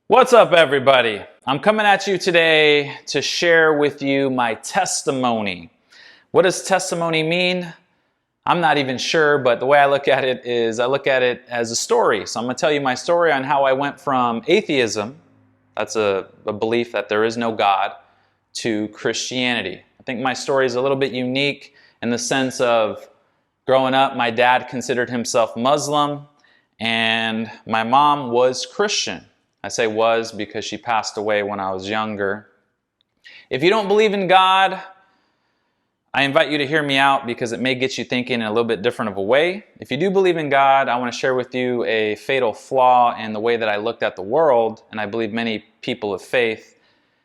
What's up, everybody? I'm coming at you today to share with you my testimony. What does testimony mean? I'm not even sure, but the way I look at it is I look at it as a story. So I'm going to tell you my story on how I went from atheism, that's a belief that there is no God, to Christianity. I think my story is a little bit unique in the sense of growing up, my dad considered himself Muslim and my mom was Christian. I say was because she passed away when I was younger. If you don't believe in God, I invite you to hear me out because it may get you thinking in a little bit different of a way. If you do believe in God, I want to share with you a fatal flaw in the way that I looked at the world, and I believe many people of faith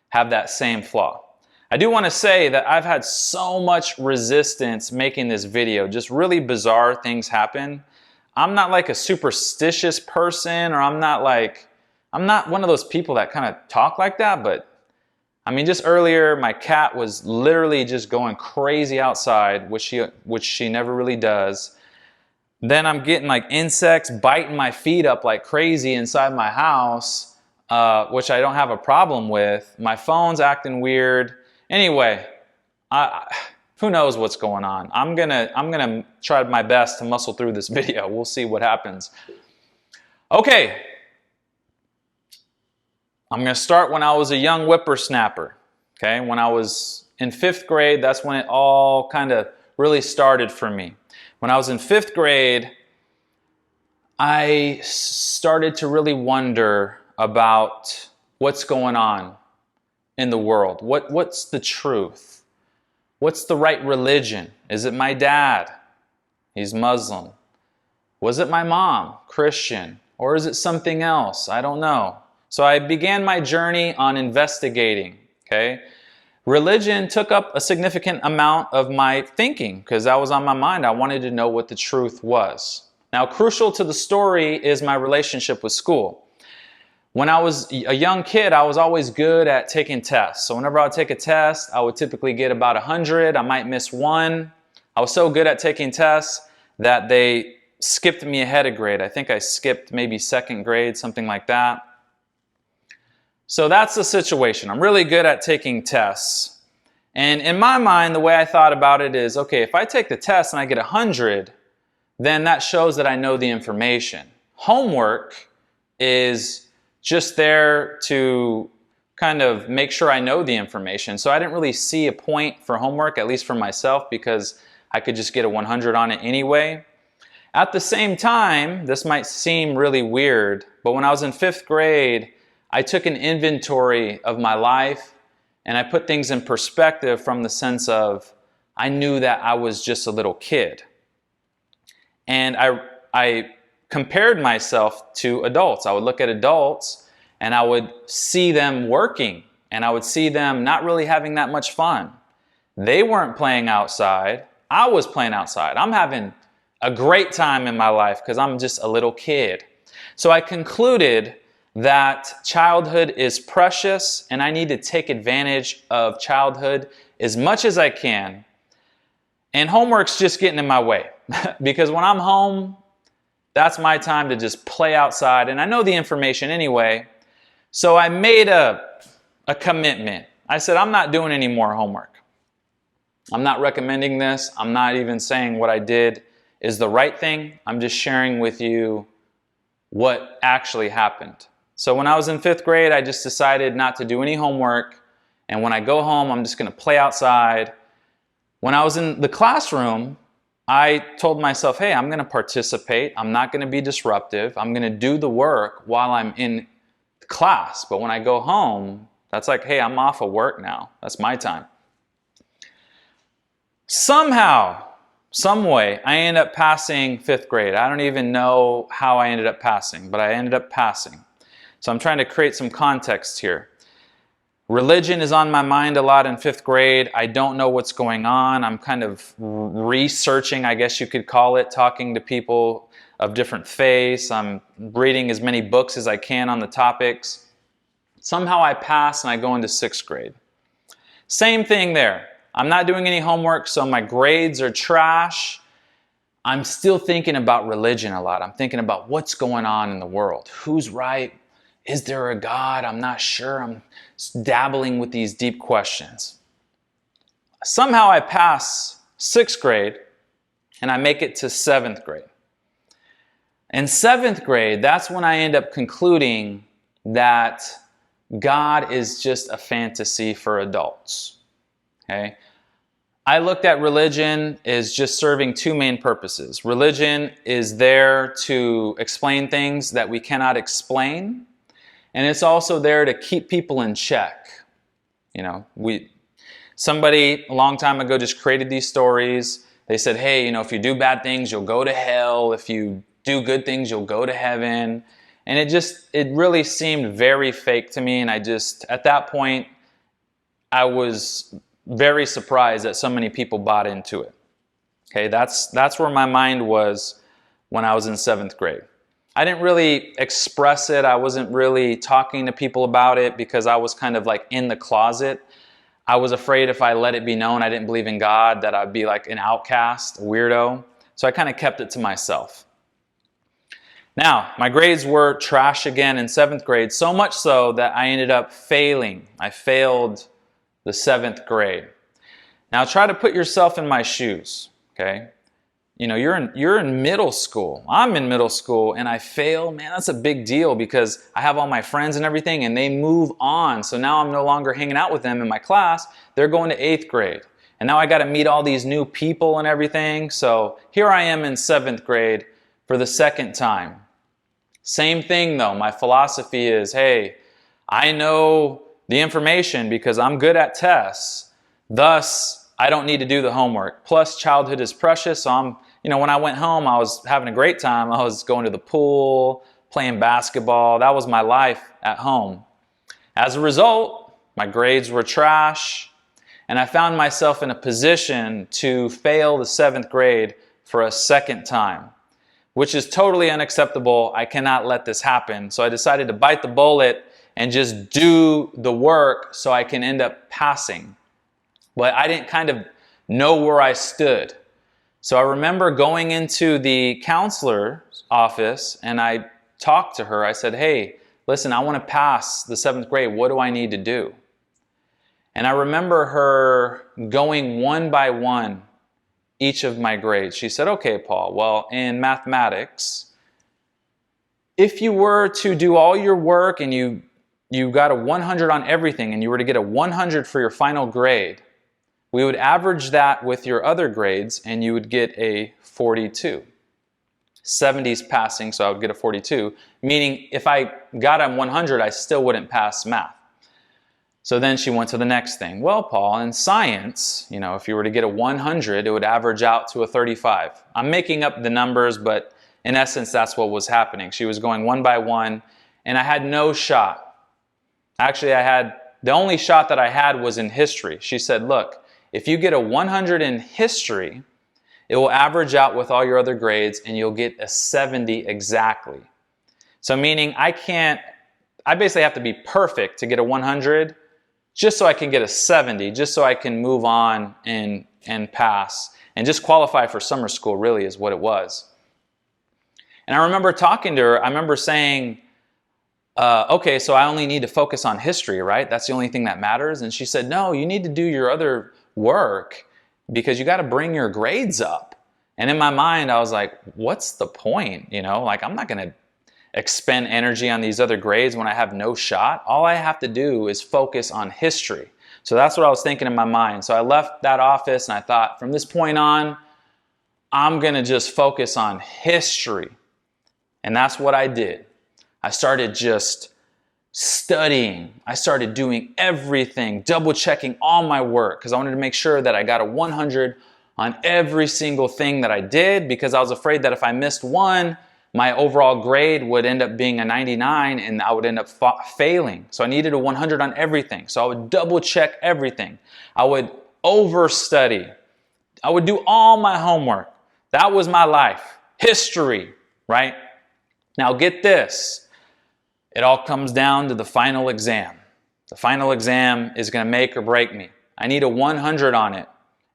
have that same flaw. I do want to say that I've had so much resistance making this video. Just really bizarre things happen. I'm not like a superstitious person, or I'm not one of those people that kind of talk like that, but I mean, just earlier, my cat was literally just going crazy outside, which she never really does. Then I'm getting like insects biting my feet up like crazy inside my house, which I don't have a problem with. My phone's acting weird. Anyway, who knows what's going on? I'm gonna try my best to muscle through this video. We'll see what happens. Okay. I'm going to start when I was a young whippersnapper, okay? When I was in 5th grade, that's when it all kind of really started for me. When I was in 5th grade, I started to really wonder about what's going on in the world. What's the truth? What's the right religion? Is it my dad? He's Muslim. Was it my mom? Christian. Or is it something else? I don't know. So I began my journey on investigating, okay? Religion took up a significant amount of my thinking because that was on my mind. I wanted to know what the truth was. Now, crucial to the story is my relationship with school. When I was a young kid, I was always good at taking tests. So whenever I would take a test, I would typically get about 100. I might miss one. I was so good at taking tests that they skipped me ahead a grade. I think I skipped maybe 2nd grade, something like that. So that's the situation. I'm really good at taking tests. And in my mind, the way I thought about it is, okay, if I take the test and I get 100, then that shows that I know the information. Homework is just there to kind of make sure I know the information. So I didn't really see a point for homework, at least for myself, because I could just get a 100 on it anyway. At the same time, this might seem really weird, but when I was in 5th grade, I took an inventory of my life and I put things in perspective from the sense of I knew that I was just a little kid. And I compared myself to adults. I would look at adults and I would see them working and I would see them not really having that much fun. They weren't playing outside. I was playing outside. I'm having a great time in my life because I'm just a little kid. So I concluded that childhood is precious and I need to take advantage of childhood as much as I can. And homework's just getting in my way because when I'm home, that's my time to just play outside and I know the information anyway. So I made a commitment. I said, I'm not doing any more homework. I'm not recommending this. I'm not even saying what I did is the right thing. I'm just sharing with you what actually happened. So when I was in 5th grade, I just decided not to do any homework. And when I go home, I'm just going to play outside. When I was in the classroom, I told myself, hey, I'm going to participate. I'm not going to be disruptive. I'm going to do the work while I'm in class. But when I go home, that's like, hey, I'm off of work now. That's my time. Somehow, some way, I ended up passing 5th grade. I don't even know how I ended up passing, but I ended up passing. So I'm trying to create some context here. Religion is on my mind a lot in 5th grade. I don't know what's going on. I'm kind of researching, I guess you could call it, talking to people of different faiths. I'm reading as many books as I can on the topics. Somehow I pass and I go into 6th grade. Same thing there. I'm not doing any homework, so my grades are trash. I'm still thinking about religion a lot. I'm thinking about what's going on in the world. Who's right? Is there a God? I'm not sure. I'm dabbling with these deep questions. Somehow I pass 6th grade and I make it to 7th grade. In 7th grade, that's when I end up concluding that God is just a fantasy for adults. Okay? I looked at religion as just serving 2 main purposes. Religion is there to explain things that we cannot explain, and it's also there to keep people in check. Somebody a long time ago just created these stories. They said, hey, if you do bad things, you'll go to hell. If you do good things, you'll go to heaven. And it really seemed very fake to me. And at that point, I was very surprised that so many people bought into it. Okay, that's where my mind was when I was in 7th grade. I didn't really express it. I wasn't really talking to people about it because I was kind of like in the closet. I was afraid if I let it be known I didn't believe in God, that I'd be like an outcast, a weirdo. So I kind of kept it to myself. Now, my grades were trash again in 7th grade, so much so that I ended up failing. I failed the 7th grade. Now try to put yourself in my shoes, okay? You're in middle school. I'm in middle school and I fail. Man, that's a big deal because I have all my friends and everything and they move on. So now I'm no longer hanging out with them in my class. They're going to 8th grade. And now I got to meet all these new people and everything. So here I am in 7th grade for the 2nd time. Same thing though. My philosophy is, hey, I know the information because I'm good at tests. Thus, I don't need to do the homework. Plus, childhood is precious. So when I went home, I was having a great time. I was going to the pool, playing basketball. That was my life at home. As a result, my grades were trash, and I found myself in a position to fail the 7th grade for a 2nd time, which is totally unacceptable. I cannot let this happen. So I decided to bite the bullet and just do the work so I can end up passing. But I didn't kind of know where I stood. So I remember going into the counselor's office and I talked to her. I said, hey, listen, I want to pass the 7th grade. What do I need to do? And I remember her going one by one each of my grades. She said, okay, Paul, well, in mathematics, if you were to do all your work and you got a 100 on everything and you were to get a 100 for your final grade, we would average that with your other grades and you would get a 42. 70's passing, so I would get a 42, meaning if I got a 100, I still wouldn't pass math. So then she went to the next thing. Well, Paul, in science, if you were to get a 100, it would average out to a 35. I'm making up the numbers, but in essence, that's what was happening. She was going one by one, and I had no shot. Actually, the only shot that I had was in history. She said, look, if you get a 100 in history, it will average out with all your other grades, and you'll get a 70 exactly. So meaning I basically have to be perfect to get a 100, just so I can get a 70, just so I can move on and pass, and just qualify for summer school really is what it was. And I remember talking to her, I remember saying, okay, so I only need to focus on history, right? That's the only thing that matters. And she said, no, you need to do your other work because you got to bring your grades up. And in my mind, I was like, what's the point? I'm not going to expend energy on these other grades when I have no shot. All I have to do is focus on history. So that's what I was thinking in my mind. So I left that office and I thought, from this point on, I'm going to just focus on history. And that's what I did. I started just studying. I started doing everything, double checking all my work because I wanted to make sure that I got a 100 on every single thing that I did because I was afraid that if I missed one, my overall grade would end up being a 99 and I would end up failing. So I needed a 100 on everything. So I would double check everything. I would overstudy. I would do all my homework. That was my life. History, right? Now get this. It all comes down to the final exam. The final exam is going to make or break me. I need a 100 on it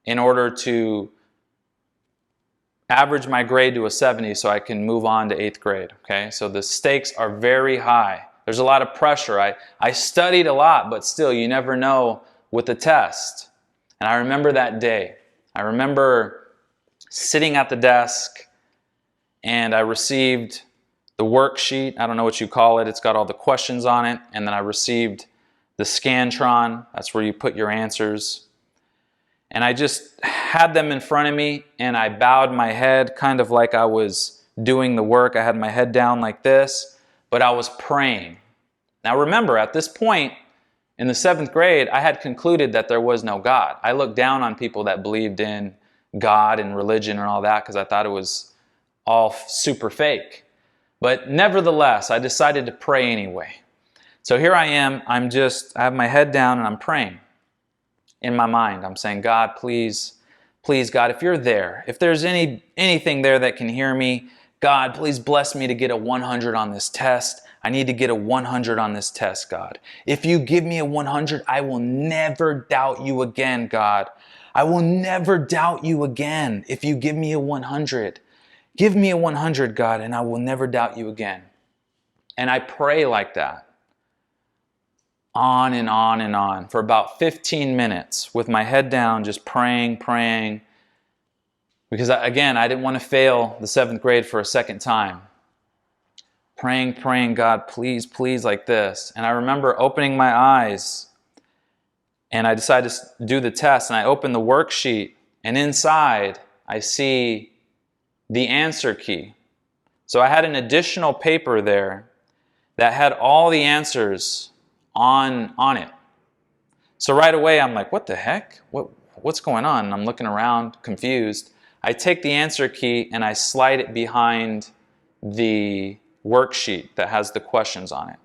in order to average my grade to a 70 so I can move on to 8th grade. Okay, so the stakes are very high. There's a lot of pressure. I studied a lot, but still, you never know with the test. And I remember that day. I remember sitting at the desk, and I received the worksheet. I don't know what you call it. It's got all the questions on it. And then I received the Scantron. That's where you put your answers. And I just had them in front of me, and I bowed my head kind of like I was doing the work. I had my head down like this, but I was praying. Now remember, at this point in the 7th grade, I had concluded that there was no God. I looked down on people that believed in God and religion and all that because I thought it was all super fake. But nevertheless, I decided to pray anyway. So here I am, I have my head down and I'm praying. In my mind, I'm saying, God, please, God, if you're there, if there's anything there that can hear me, God, please bless me to get a 100 on this test. I need to get a 100 on this test, God. If you give me a 100, I will never doubt you again, God. I will never doubt you again if you give me a 100. Give me a 100, God, and I will never doubt you again. And I pray like that. On and on and on for about 15 minutes with my head down, just praying. Because again, I didn't want to fail the 7th grade for a second time. Praying, God, please, like this. And I remember opening my eyes and I decided to do the test, and I opened the worksheet, and inside I see the answer key. So I had an additional paper there that had all the answers on it. So right away I'm like, what the heck? What's going on? And I'm looking around confused. I take the answer key and I slide it behind the worksheet that has the questions on it.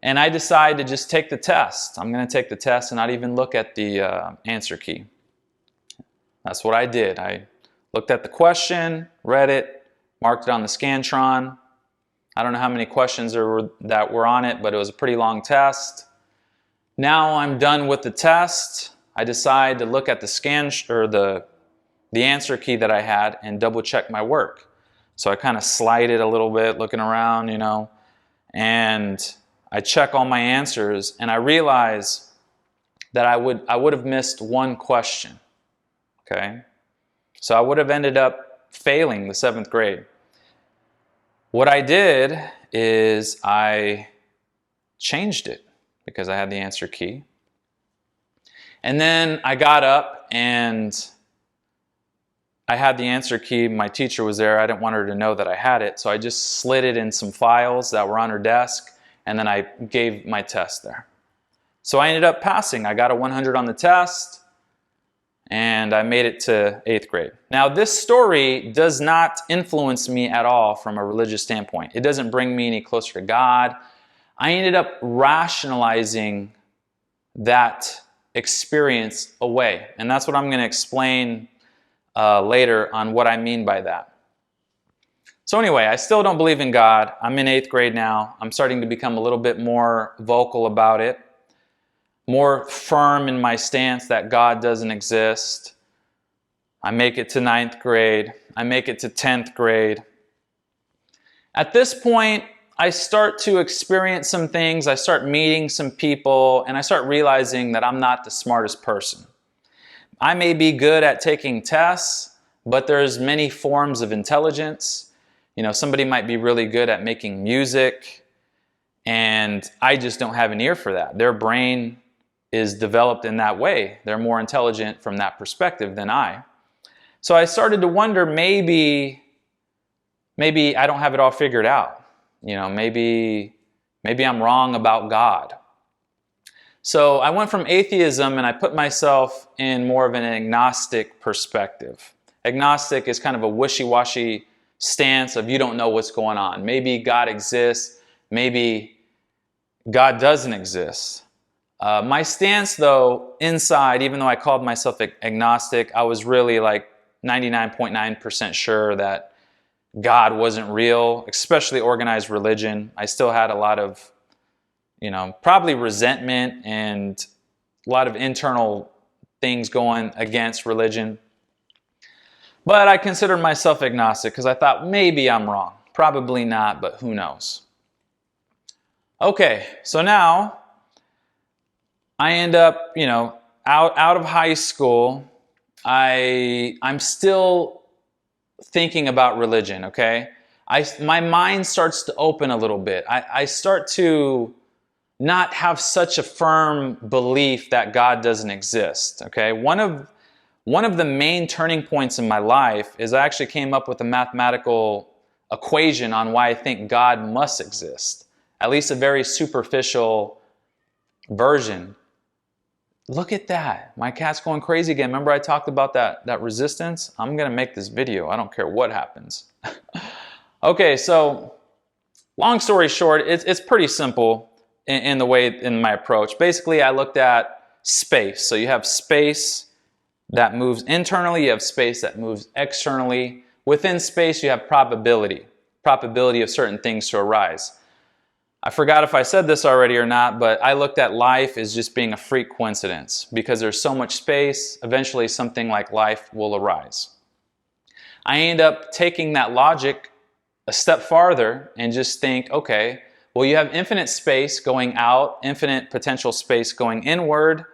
And I decide to just take the test. I'm going to take the test and not even look at the answer key. That's what I did. I looked at the question, read it, marked it on the Scantron. I don't know how many questions that were on it, but it was a pretty long test. Now I'm done with the test. I decide to look at the answer key that I had and double check my work. So I kind of slide it a little bit, looking around, and I check all my answers, and I realize that I would have missed one question. Okay? So I would have ended up failing the 7th grade. What I did is I changed it because I had the answer key. And then I got up and I had the answer key. My teacher was there. I didn't want her to know that I had it, so I just slid it in some files that were on her desk, and then I gave my test there. So I ended up passing. I got a 100 on the test, and I made it to 8th grade. Now, this story does not influence me at all from a religious standpoint. It doesn't bring me any closer to God. I ended up rationalizing that experience away, and that's what I'm going to explain later on what I mean by that. So anyway, I still don't believe in God. I'm in 8th grade now. I'm starting to become a little bit more vocal about it, more firm in my stance that God doesn't exist. I make it to 9th grade. I make it to 10th grade. At this point, I start to experience some things. I start meeting some people, and I start realizing that I'm not the smartest person. I may be good at taking tests, but there's many forms of intelligence. Somebody might be really good at making music, and I just don't have an ear for that. Their brain is developed in that way. They're more intelligent from that perspective than I. So I started to wonder, maybe I don't have it all figured out. Maybe I'm wrong about God. So I went from atheism and I put myself in more of an agnostic perspective. Agnostic is kind of a wishy-washy stance of you don't know what's going on. Maybe God exists, maybe God doesn't exist. My stance, though, inside, even though I called myself agnostic, I was really like 99.9% sure that God wasn't real, especially organized religion. I still had a lot of, probably resentment and a lot of internal things going against religion. But I considered myself agnostic because I thought maybe I'm wrong. Probably not, but who knows? Okay, so now I end up, out of high school. I'm still thinking about religion, okay? My mind starts to open a little bit. I start to not have such a firm belief that God doesn't exist, okay? One of the main turning points in my life is I actually came up with a mathematical equation on why I think God must exist, at least a very superficial version. Look at that. My cat's going crazy again. Remember I talked about that resistance? I'm going to make this video. I don't care what happens. Okay, so long story short, it's pretty simple in my approach. Basically, I looked at space. So you have space that moves internally, you have space that moves externally. Within space, you have probability of certain things to arise. I forgot if I said this already or not, but I looked at life as just being a freak coincidence. Because there's so much space, eventually something like life will arise. I end up taking that logic a step farther and just think, okay, well, you have infinite space going out, infinite potential space going inward,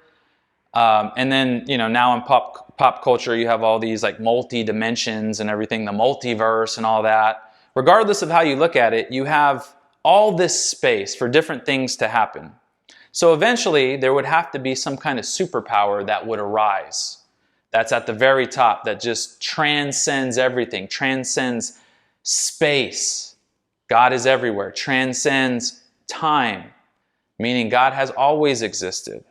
and then, now in pop culture, you have all these like multi-dimensions and everything, the multiverse and all that. Regardless of how you look at it, you have all this space for different things to happen. So eventually, there would have to be some kind of superpower that would arise. That's at the very top, that just transcends everything, transcends space. God is everywhere, transcends time, meaning God has always existed.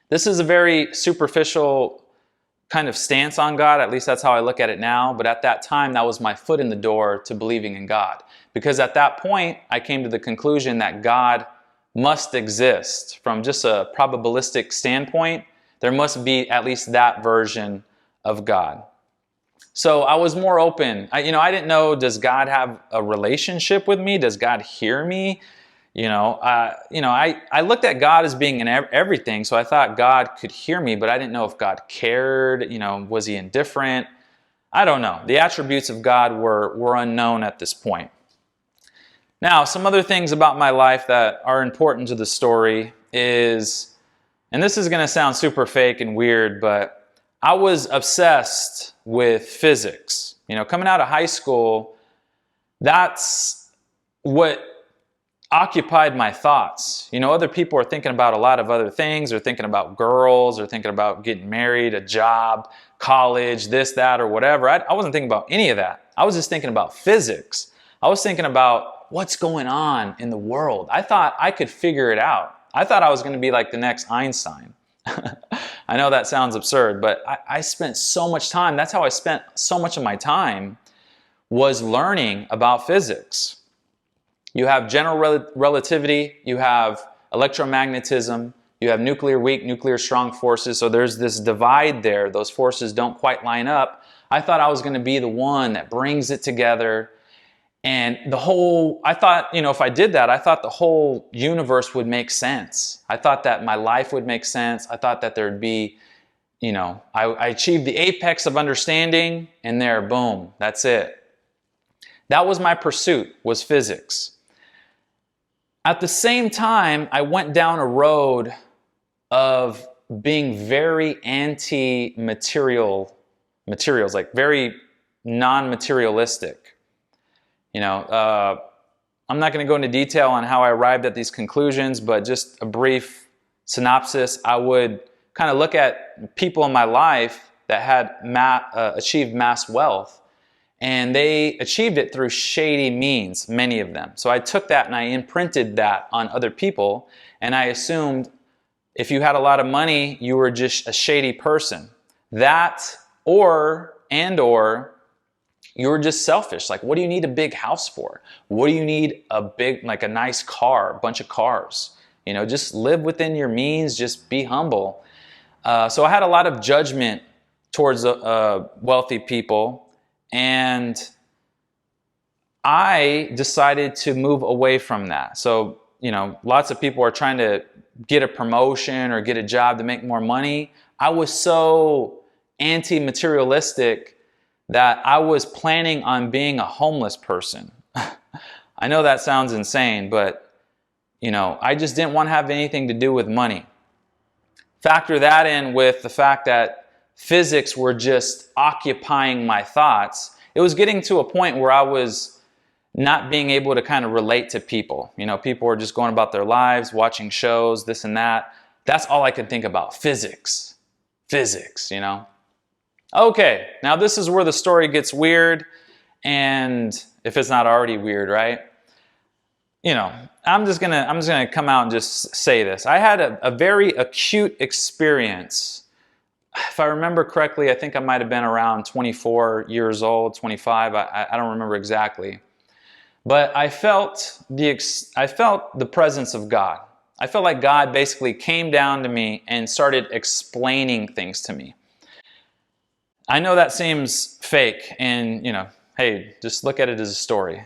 This is a very superficial kind of stance on God, at least that's how I look at it now, but at that time, that was my foot in the door to believing in God. Because at that point, I came to the conclusion that God must exist. From just a probabilistic standpoint, there must be at least that version of God. So I was more open. I didn't know, does God have a relationship with me? Does God hear me? I looked at God as being in everything, so I thought God could hear me, but I didn't know if God cared. Was he indifferent? I don't know. The attributes of God were unknown at this point. Now, some other things about my life that are important to the story is, and this is going to sound super fake and weird, but I was obsessed with physics. Coming out of high school, that's what occupied my thoughts. Other people are thinking about a lot of other things. They're thinking about girls, or thinking about getting married, a job, college, this, that, or whatever. I wasn't thinking about any of that. I was just thinking about physics. I was thinking about what's going on in the world. I thought I could figure it out. I thought I was going to be like the next Einstein. I know that sounds absurd, but I spent so much time. That's how I spent so much of my time, was learning about physics. You have general relativity, you have electromagnetism, you have nuclear weak, nuclear strong forces. So there's this divide there. Those forces don't quite line up. I thought I was going to be the one that brings it together. And I thought, if I did that, I thought the whole universe would make sense. I thought that my life would make sense. I thought that there'd be, I achieved the apex of understanding, and there, boom, that's it. That was my pursuit, was physics. At the same time, I went down a road of being very materials, like very non-materialistic. I'm not going to go into detail on how I arrived at these conclusions, but just a brief synopsis. I would kind of look at people in my life that had achieved mass wealth, and they achieved it through shady means, many of them. So I took that and I imprinted that on other people, and I assumed if you had a lot of money, you were just a shady person. That, or you were just selfish. Like, what do you need a big house for? What do you need a nice car, a bunch of cars? Just live within your means, just be humble. So I had a lot of judgment towards wealthy people, and I decided to move away from that. So, lots of people are trying to get a promotion or get a job to make more money. I was so anti-materialistic that I was planning on being a homeless person. I know that sounds insane, but I just didn't want to have anything to do with money. Factor that in with the fact that physics were just occupying my thoughts. It was getting to a point where I was not being able to kind of relate to people. People were just going about their lives, watching shows, this and that. That's all I could think about. Physics. Okay, now this is where the story gets weird, and if it's not already weird, right? I'm just gonna come out and just say this. I had a very acute experience. If I remember correctly, I think I might have been around 24 years old, 25. I don't remember exactly. But I felt the presence of God. I felt like God basically came down to me and started explaining things to me. I know that seems fake, and hey, just look at it as a story.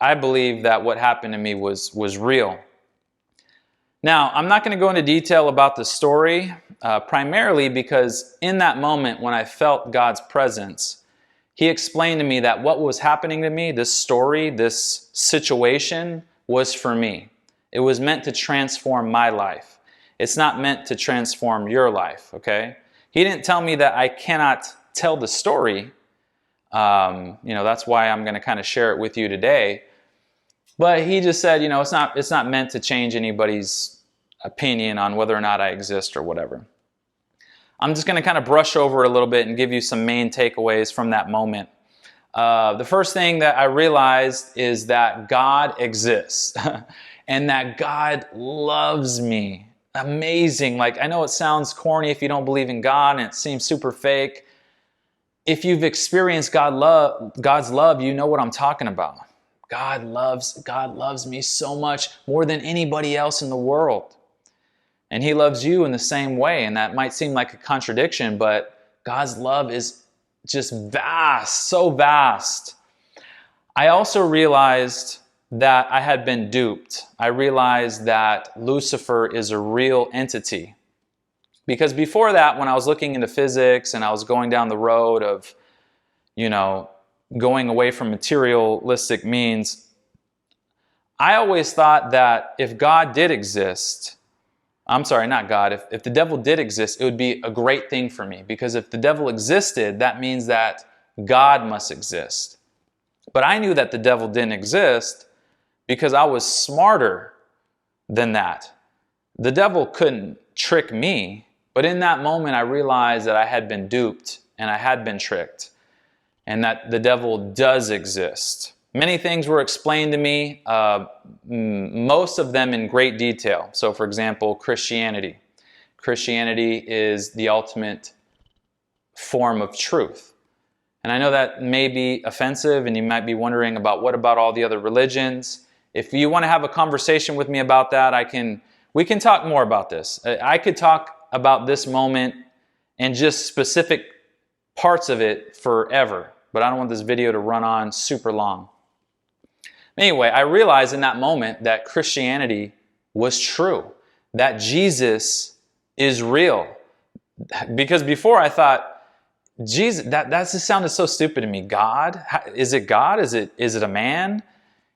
I believe that what happened to me was real. Now, I'm not going to go into detail about the story, primarily because in that moment when I felt God's presence, He explained to me that what was happening to me, this story, this situation, was for me. It was meant to transform my life. It's not meant to transform your life, okay? He didn't tell me that I cannot tell the story. That's why I'm going to kind of share it with you today. But he just said, it's not meant to change anybody's opinion on whether or not I exist or whatever. I'm just going to kind of brush over a little bit and give you some main takeaways from that moment. The first thing that I realized is that God exists and that God loves me. Amazing. Like, I know it sounds corny if you don't believe in God and it seems super fake. If you've experienced God's love, you know what I'm talking about. God loves me so much, more than anybody else in the world. And He loves you in the same way. And that might seem like a contradiction, but God's love is just vast, so vast. I also realized that I had been duped. I realized that Lucifer is a real entity. Because before that, when I was looking into physics and I was going down the road of, going away from materialistic means, I always thought that if God did exist, not God, if the devil did exist, it would be a great thing for me. Because if the devil existed, that means that God must exist. But I knew that the devil didn't exist because I was smarter than that. The devil couldn't trick me, but in that moment I realized that I had been duped and I had been tricked, and that the devil does exist. Many things were explained to me, most of them in great detail. So for example, Christianity. Christianity is the ultimate form of truth. And I know that may be offensive and you might be wondering what about all the other religions? If you want to have a conversation with me about that, we can talk more about this. I could talk about this moment and just specific parts of it forever, but I don't want this video to run on super long. Anyway, I realized in that moment that Christianity was true, that Jesus is real. Because before I thought, Jesus, that just sounded so stupid to me. God? Is it God? Is it a man?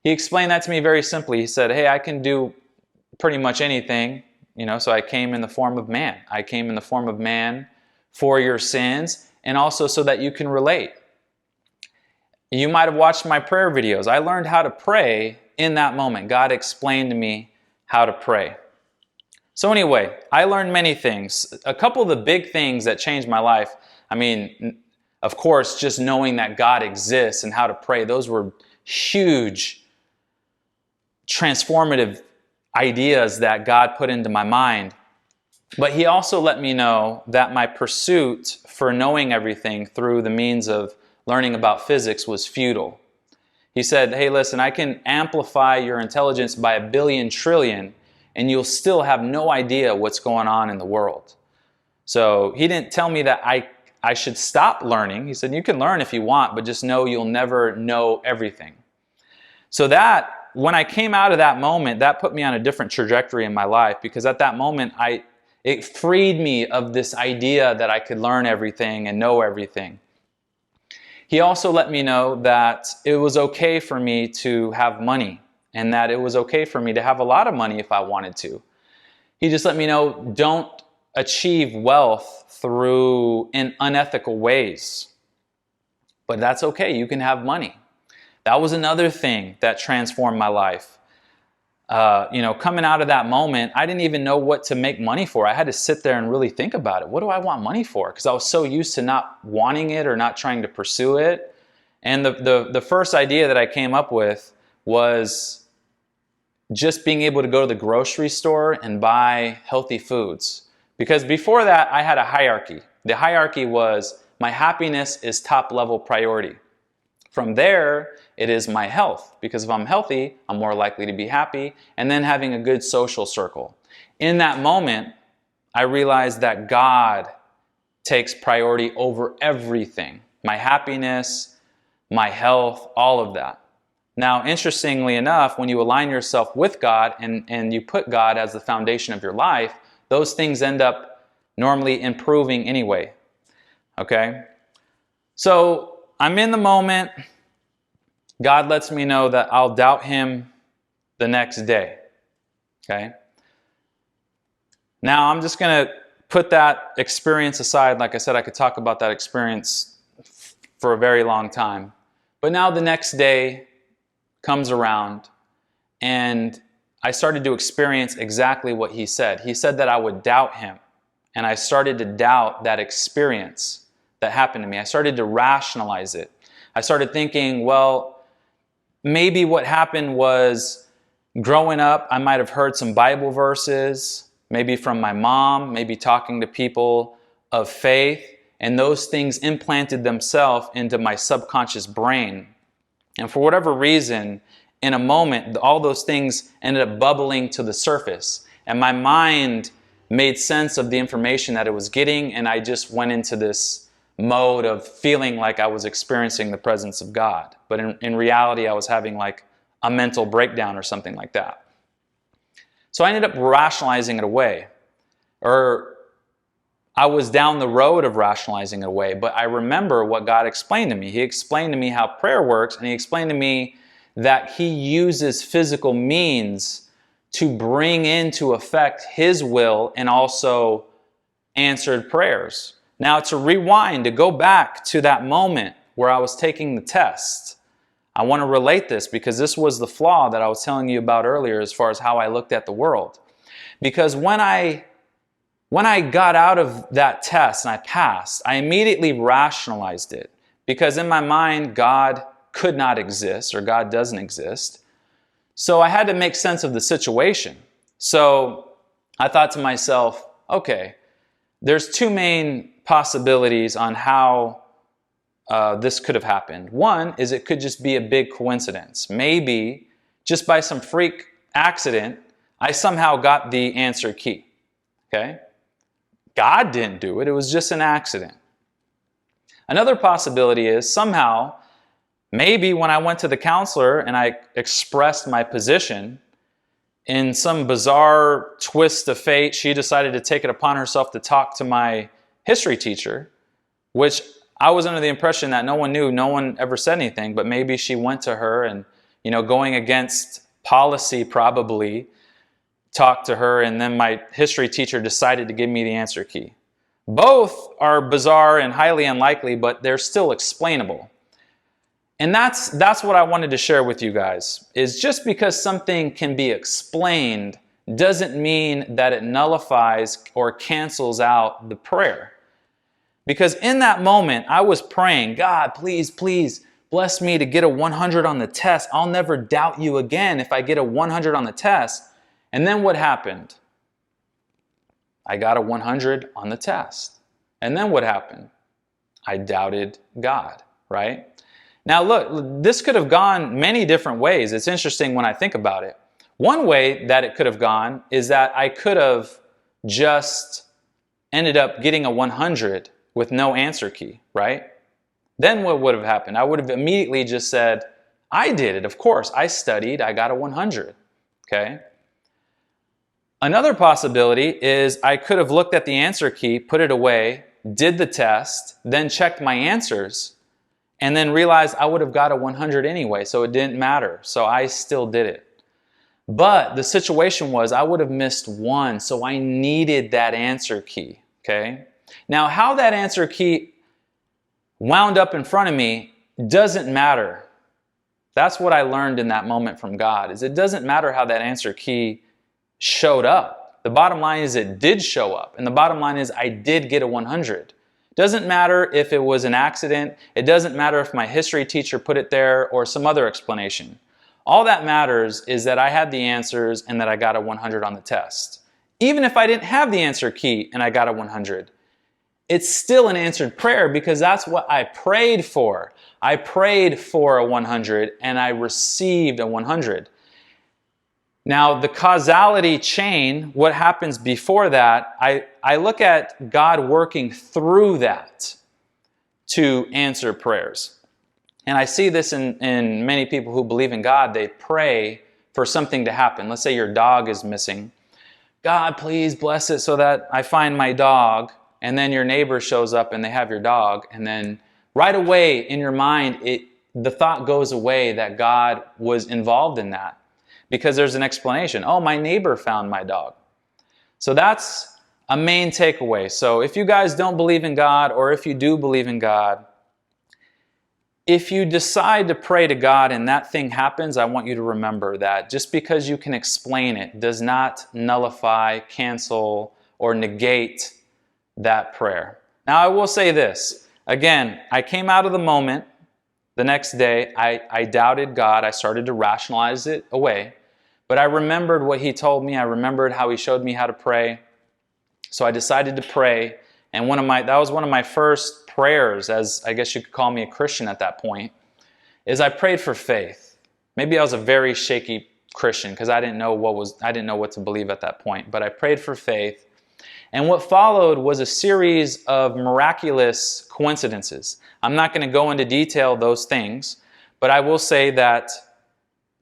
He explained that to me very simply. He said, hey, I can do pretty much anything, so I came in the form of man. I came in the form of man for your sins and also so that you can relate. You might have watched my prayer videos. I learned how to pray in that moment. God explained to me how to pray. So anyway, I learned many things. A couple of the big things that changed my life, of course, just knowing that God exists and how to pray, those were huge, transformative ideas that God put into my mind. But He also let me know that my pursuit for knowing everything through the means of learning about physics was futile. He said, hey, listen, I can amplify your intelligence by 1 billion trillion, and you'll still have no idea what's going on in the world. So He didn't tell me that I should stop learning. He said, you can learn if you want, but just know you'll never know everything. So that, when I came out of that moment, that put me on a different trajectory in my life, because at that moment, it freed me of this idea that I could learn everything and know everything. He also let me know that it was okay for me to have money and that it was okay for me to have a lot of money if I wanted to. He just let me know, don't achieve wealth through in unethical ways. But that's okay, you can have money. That was another thing that transformed my life. Coming out of that moment, I didn't even know what to make money for. I had to sit there and really think about it. What do I want money for? Because I was so used to not wanting it or not trying to pursue it. And the first idea that I came up with was just being able to go to the grocery store and buy healthy foods. Because before that, I had a hierarchy. The hierarchy was my happiness is top level priority. From there, it is my health, because if I'm healthy, I'm more likely to be happy, and then having a good social circle. In that moment, I realized that God takes priority over everything. My happiness, my health, all of that. Now, interestingly enough, when you align yourself with God and you put God as the foundation of your life, those things end up normally improving anyway. Okay? So I'm in the moment. God lets me know that I'll doubt him the next day. Okay? Now I'm just going to put that experience aside. Like I said, I could talk about that experience for a very long time. But now the next day comes around and I started to experience exactly what he said. He said that I would doubt him. And I started to doubt that experience that happened to me. I started to rationalize it. I started thinking, well, maybe what happened was growing up, I might have heard some Bible verses, maybe from my mom, maybe talking to people of faith, and those things implanted themselves into my subconscious brain. And for whatever reason, in a moment, all those things ended up bubbling to the surface. And my mind made sense of the information that it was getting, and I just went into this mode of feeling like I was experiencing the presence of God. But in reality, I was having like a mental breakdown or something like that. So I ended up rationalizing it away. Or I was down the road of rationalizing it away, but I remember what God explained to me. He explained to me how prayer works, and he explained to me that he uses physical means to bring into effect his will and also answered prayers. Now, to rewind, to go back to that moment where I was taking the test, I want to relate this because this was the flaw that I was telling you about earlier as far as how I looked at the world. Because when I got out of that test and I passed, I immediately rationalized it. Because in my mind, God could not exist, or God doesn't exist. So I had to make sense of the situation. So I thought to myself, okay, there's two main possibilities on how this could have happened. One is it could just be a big coincidence. Maybe just by some freak accident, I somehow got the answer key. Okay? God didn't do it. It was just an accident. Another possibility is somehow, maybe when I went to the counselor and I expressed my position, in some bizarre twist of fate, she decided to take it upon herself to talk to my history teacher, which I was under the impression that no one knew, no one ever said anything, but maybe she went to her and, going against policy probably, talked to her, and then my history teacher decided to give me the answer key. Both are bizarre and highly unlikely, but they're still explainable. And that's what I wanted to share with you guys, is just because something can be explained doesn't mean that it nullifies or cancels out the prayer. Because in that moment, I was praying, God, please, please bless me to get a 100 on the test. I'll never doubt you again if I get a 100 on the test. And then what happened? I got a 100 on the test. And then what happened? I doubted God, right? Now look, this could have gone many different ways. It's interesting when I think about it. One way that it could have gone is that I could have just ended up getting a 100 with no answer key, right? Then what would have happened? I would have immediately just said, I did it, of course. I studied, I got a 100, okay? Another possibility is I could have looked at the answer key, put it away, did the test, then checked my answers, and then realized I would have got a 100 anyway, so it didn't matter. So I still did it. But the situation was I would have missed one, so I needed that answer key, okay? Now, how that answer key wound up in front of me doesn't matter. That's what I learned in that moment from God, is it doesn't matter how that answer key showed up. The bottom line is it did show up, and the bottom line is I did get a 100. Doesn't matter if it was an accident. It doesn't matter if my history teacher put it there or some other explanation. All that matters is that I had the answers and that I got a 100 on the test. Even if I didn't have the answer key and I got a 100, it's still an answered prayer because that's what I prayed for. I prayed for a 100 and I received a 100. Now, the causality chain, what happens before that, I look at God working through that to answer prayers. And I see this in many people who believe in God. They pray for something to happen. Let's say your dog is missing. God, please bless it so that I find my dog. And then your neighbor shows up and they have your dog. And then right away in your mind, the thought goes away that God was involved in that. Because there's an explanation. Oh, my neighbor found my dog. So that's a main takeaway. So if you guys don't believe in God, or if you do believe in God, if you decide to pray to God and that thing happens, I want you to remember that just because you can explain it does not nullify, cancel, or negate that prayer. Now, I will say this. Again, I came out of the moment. The next day, I doubted God. I started to rationalize it away. But I remembered what He told me. I remembered how He showed me how to pray. So I decided to pray. And that was one of my first prayers, as I guess you could call me a Christian at that point, is I prayed for faith. Maybe I was a very shaky Christian because I didn't know what to believe at that point. But I prayed for faith. And what followed was a series of miraculous coincidences. I'm not going to go into detail those things, but I will say that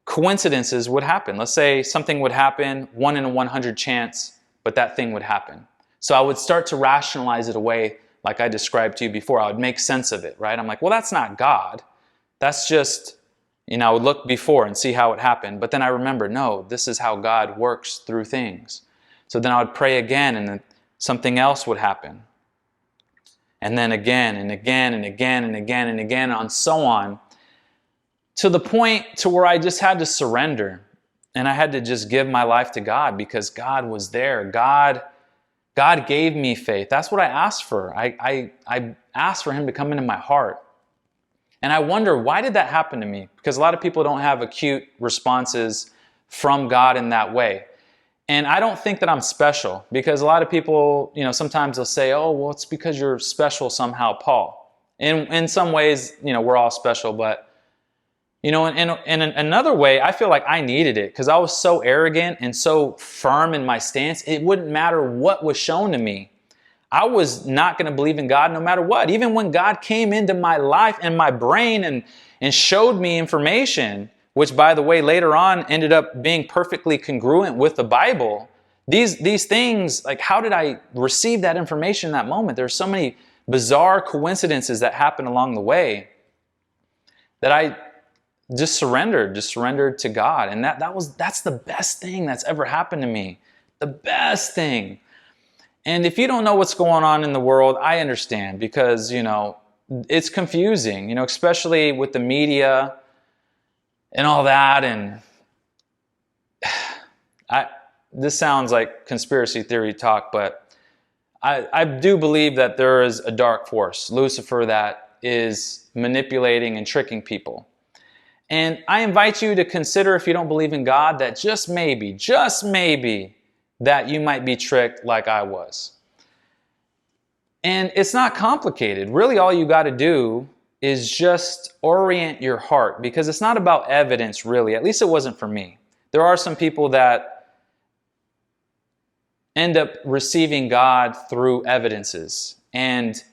coincidences would happen. Let's say something would happen, 1 in a 100 chance, but that thing would happen. So I would start to rationalize it away like I described to you before. I would make sense of it, right? I'm like, well, that's not God. That's just, I would look before and see how it happened. But then I remember, no, this is how God works through things. So then I would pray again and then something else would happen. And then again and again and again and again and again and so on, to the point to where I just had to surrender. And I had to just give my life to God because God was there. God gave me faith. That's what I asked for. I asked for Him to come into my heart. And I wonder, why did that happen to me? Because a lot of people don't have acute responses from God in that way. And I don't think that I'm special, because a lot of people, sometimes they'll say, oh, well, it's because you're special somehow, Paul. In some ways, we're all special, but in another way, I feel like I needed it because I was so arrogant and so firm in my stance. It wouldn't matter what was shown to me. I was not going to believe in God no matter what. Even when God came into my life and my brain and showed me information, which, by the way, later on ended up being perfectly congruent with the Bible. These things, like, how did I receive that information in that moment? There's so many bizarre coincidences that happened along the way that I just surrendered to God. And that's the best thing that's ever happened to me. The best thing. And if you don't know what's going on in the world, I understand, because, it's confusing, especially with the media and all that. And this sounds like conspiracy theory talk, but I do believe that there is a dark force, Lucifer, that is manipulating and tricking people. And I invite you to consider, if you don't believe in God, that just maybe, that you might be tricked like I was. And it's not complicated. Really, all you got to do is just orient your heart, because it's not about evidence, really. At least it wasn't for me. There are some people that end up receiving God through evidences. And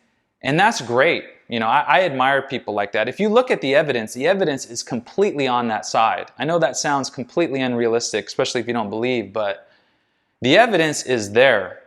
that's great. I admire people like that. If you look at the evidence is completely on that side. I know that sounds completely unrealistic, especially if you don't believe, but the evidence is there.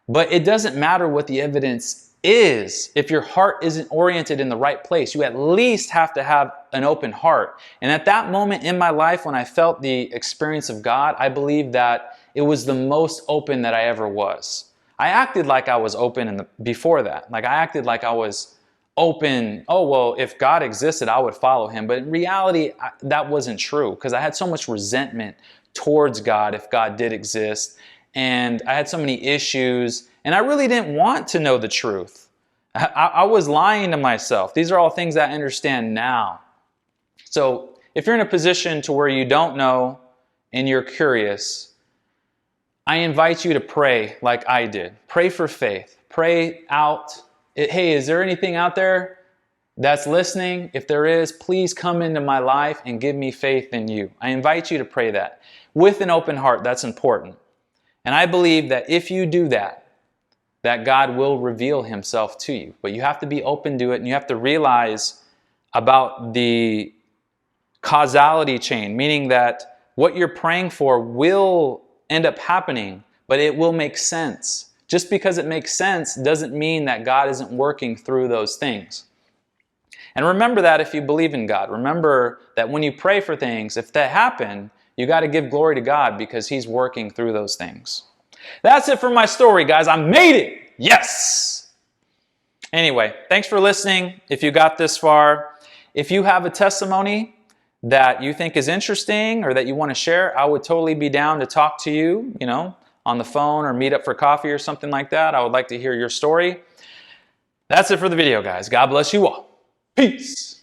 But it doesn't matter what the evidence is, if your heart isn't oriented in the right place, you at least have to have an open heart. And at that moment in my life when I felt the experience of God, I believe that it was the most open that I ever was. I acted like I was open before that. Like I acted like I was open. Oh, well, if God existed, I would follow him. But in reality, that wasn't true because I had so much resentment towards God if God did exist. And I had so many issues, and I really didn't want to know the truth. I was lying to myself. These are all things that I understand now. So if you're in a position to where you don't know and you're curious, I invite you to pray like I did. Pray for faith. Pray out. Hey, is there anything out there that's listening? If there is, please come into my life and give me faith in you. I invite you to pray that with an open heart. That's important. And I believe that if you do that, that God will reveal himself to you. But you have to be open to it, and you have to realize about the causality chain, meaning that what you're praying for will end up happening, but it will make sense. Just because it makes sense doesn't mean that God isn't working through those things. And remember that if you believe in God. Remember that when you pray for things, if that happen, you got to give glory to God because he's working through those things. That's it for my story, guys. I made it. Yes. Anyway, thanks for listening. If you got this far, if you have a testimony that you think is interesting or that you want to share, I would totally be down to talk to you, on the phone or meet up for coffee or something like that. I would like to hear your story. That's it for the video, guys. God bless you all. Peace.